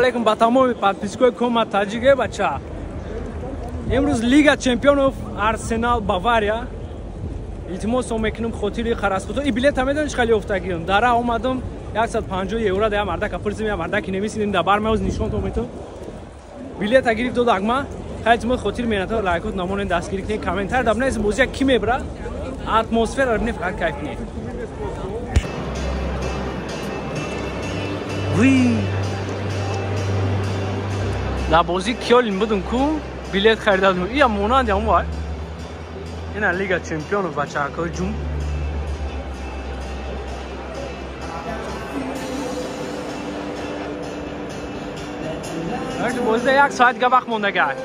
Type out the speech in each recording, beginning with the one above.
алейкум ба тамоми подписчикои Кома Таҷике бача. Имрӯз Лига Чемпионов Арсенал Бавария. Илтимос мекунам хотири қарасхуто. И билета медониш хали офтагиам. Дара омадам 150 евро да мардака пурсим я мардаки немисидин да бармеоз нишон то мето. Билета гирифт додагма. Хайлтимо хотир менато лайкот намонен дастгирӣ кунед комментар дабна эс бозия ки мебра. Атмосфера бинед фақат кайф кунед. Да бозӣ киёлин будум ку билет харидадум. Ия монанд ям вай. Ина Лига Чемпионов бачаҳакои ҷум. Бозида 1 соатга вақт мондагад.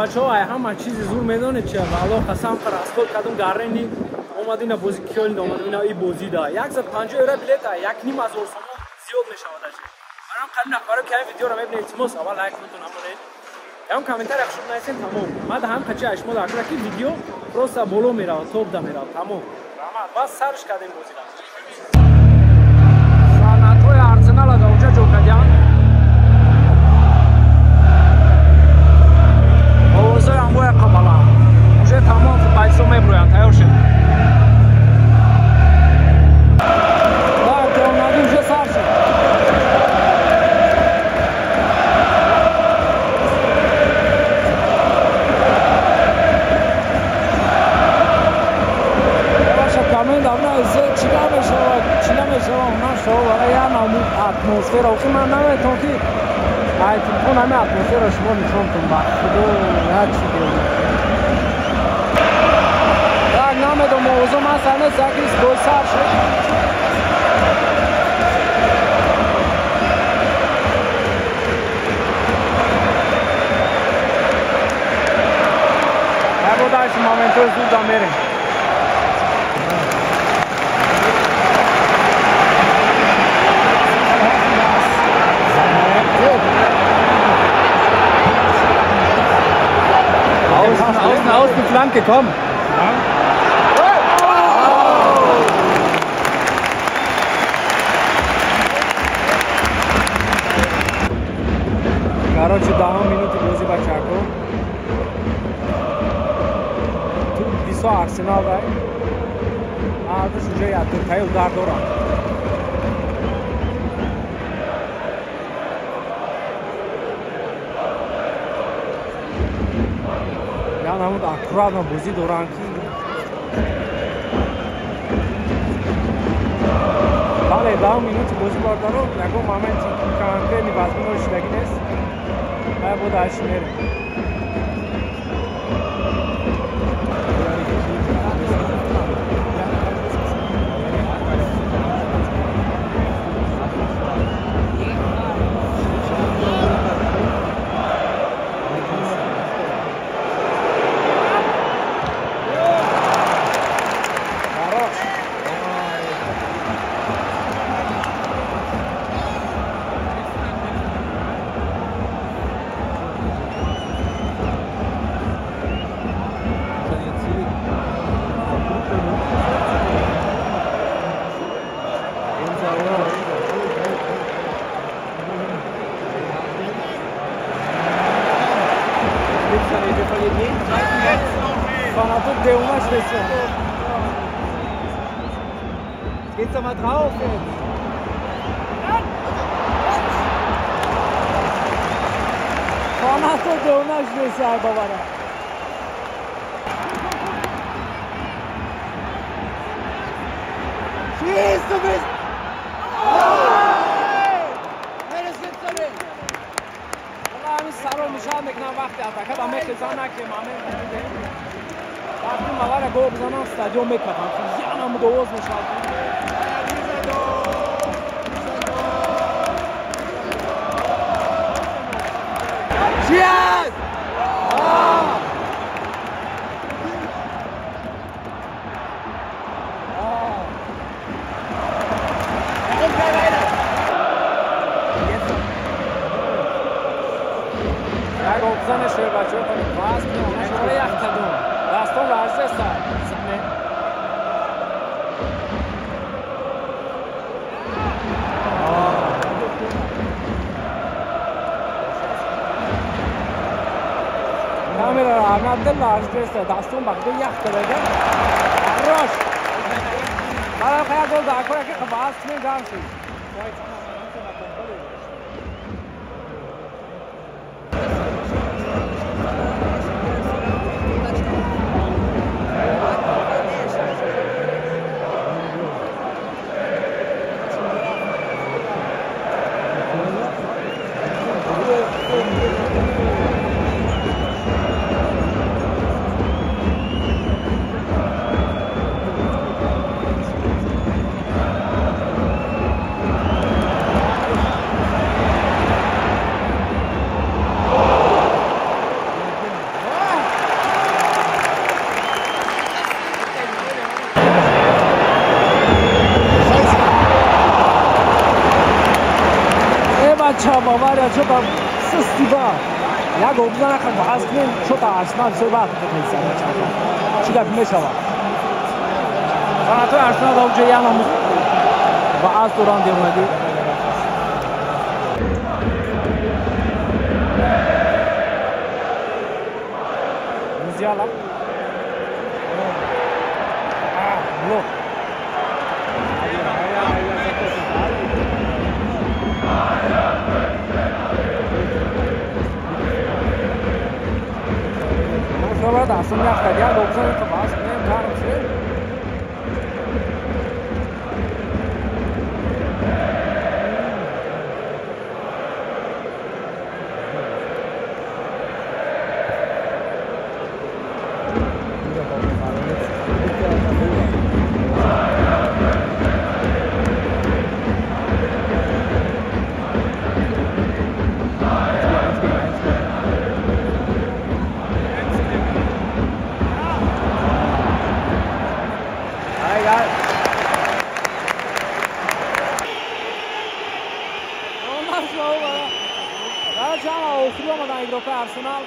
Бачаҳо ҳама чизи зур медонед чи вало қасам расход кардум гаррени омадина бози киёлин омадина и бозида 150 евро билета 1,5 сомон зиёд мешавад аҷи барам қали нафаро ки ин видеоро мебинед илтимос аввал лайк кунед намонед ям комментар яхшуд наисен тамом мада ҳам қачи ашмо дакра ки видео просто боло меравад топ да меравад тамом раҳмат бас сарш кардем бозида санатҳои Арсенала да уҷа ҷо кардиам овозҳои амбоя қабалам уже тамом футболистҳо меброянд тайёр шед так омади уже сар шед баша комент абна изе чига мешавад чига мешавад нашава барои ям атмосфера охи ман наметон ки ай телефон ҳаме атмосфера шумо нишон кун ба худо як чӣ гӯям так намедом овозо ман санес якис дойсар шед набодаш моментҳои зуда мерем Außen Flanke, komm! Короче, 10 минути бози бачаҳако. Ту бисо Арсенал дай. Ҳардуш ҷои атакаи удар доранд. Намуд аккуратно бозӣ доранд ки бале 10 минути бозӣ бардород ягон моменти конкретни базмино шидагӣ нест ай бода аши мере Fanatik der Umschlüsse. Geht's doch mal drauf jetzt. Fanatik der Umschlüsse, Bavara. Schieß, du bist! سلام نشان میکنم وقتی اتاکت همه خزانه که همه وقتی موارد گو بزنم استادیوم میکنم یعنی هم دوز نشان بچه ها کنید باز کنید شما یک قدم دستان لرزه است زمین کاملا را احمد دل لرزه است دستان بخده یک قدم راش برای خیلی گل داکوره که باز کنید جان شید بچه باوریا چه با سستی با یک اوبزن اخم با از کنیم چه تا ارسنال سوی وقت بکنید چی گفت می شود فقط ارسنال دا اونجا هم با از دوران دیمونگی مزیالا لو باید اصلا یک قدیه دوبزن که باز کنیم کارم شد ارسنال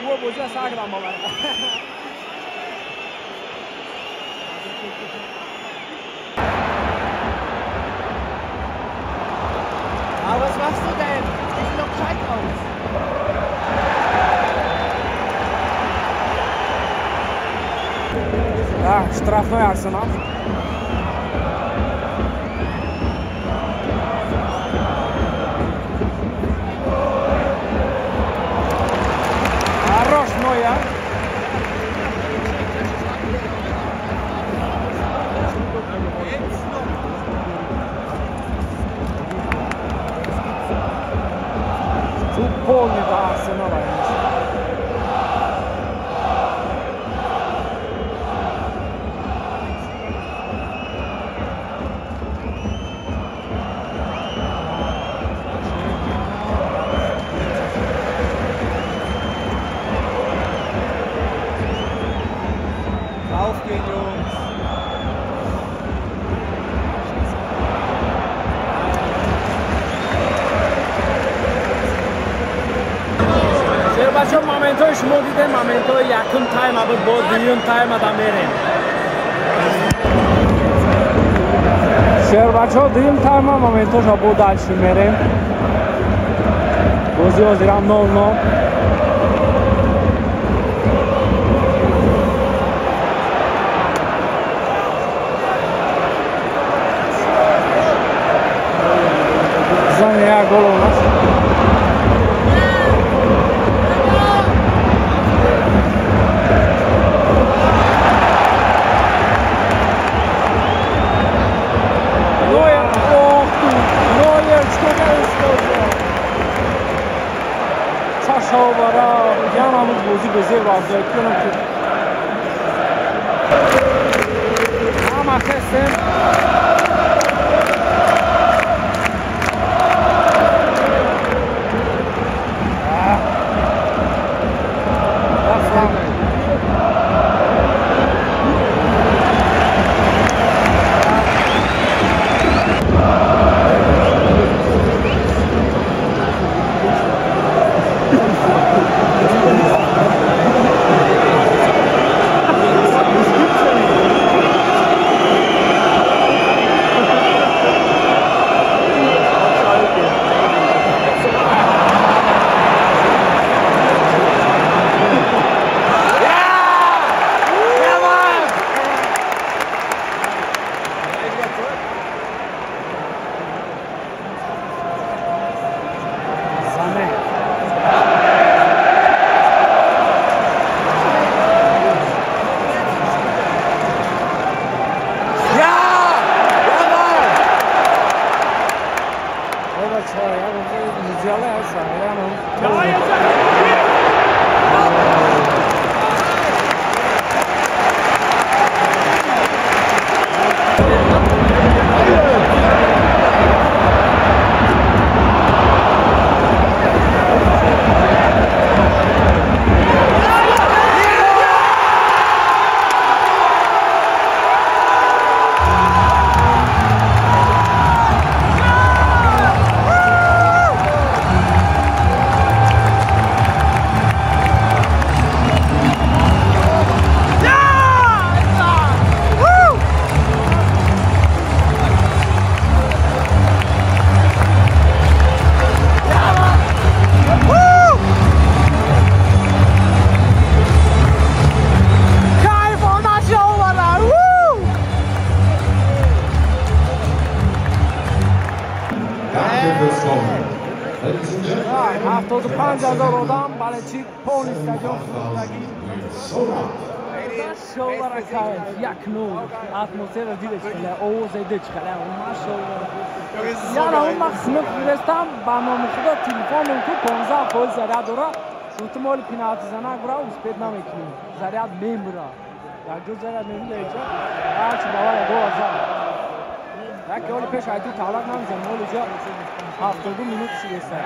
वो बोझा 60 ग्राम वाला Aber was machst du denn? Ich noch Scheit aus. Да, штрафной Арсенал. Полный до Арсенала. Aufgehen, Jungs. بچه مومنت های شما دیده مومنت های یکم تایم بود با دویم تایم دا میریم شهر بچه ها دویم تایم مومنت هاش با دلشی میریم بازی وزیرم 0-0 زن یک گل اوناست بازی به زیر وضعیت کنم که همه خستم 75,000 آدم برای چی پول استادیوم خودگی ماشاءالله رکایت یک نور اتمسفر دیدش کله اوز دیدش کله ماشاءالله یعنی اون مقصد میرستم برنامه خدا تلفن تو 15% زریعه داره احتمال پینالتی زنه برای اسپید نمیکنیم زریعه میمره یک جور زریعه میمره اینجا هرچی باور 2000 یک حال پیش ایتو تعلق نمیزن حال اینجا 72 مینوت شیسته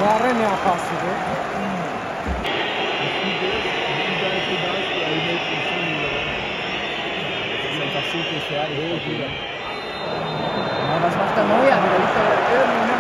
Varene a passivo. Aber was macht der Neuer? Der liegt da irgendwo.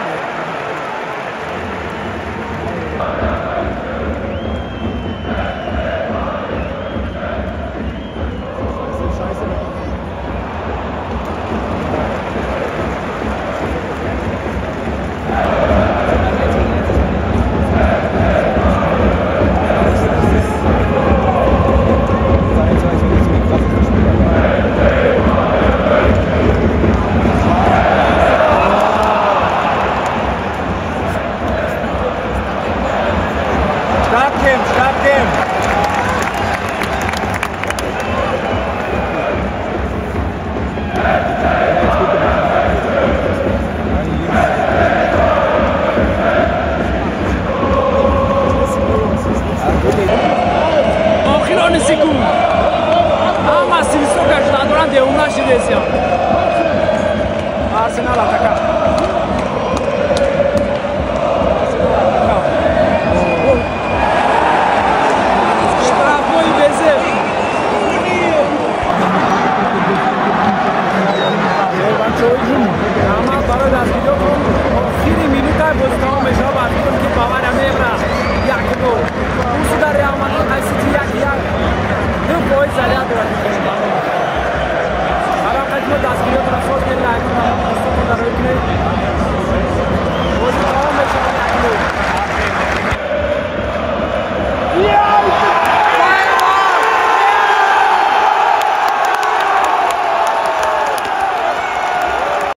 Arsenal ataca. Штрафной Безев. Ama برای دستگیری آخرین مینوتای بازی تمام میشه و میگم که باور میبره یک گل. اون در ریال مادرید قصدی یک دو پای زلیات داره. برای قدم دستگیری را صورت گیری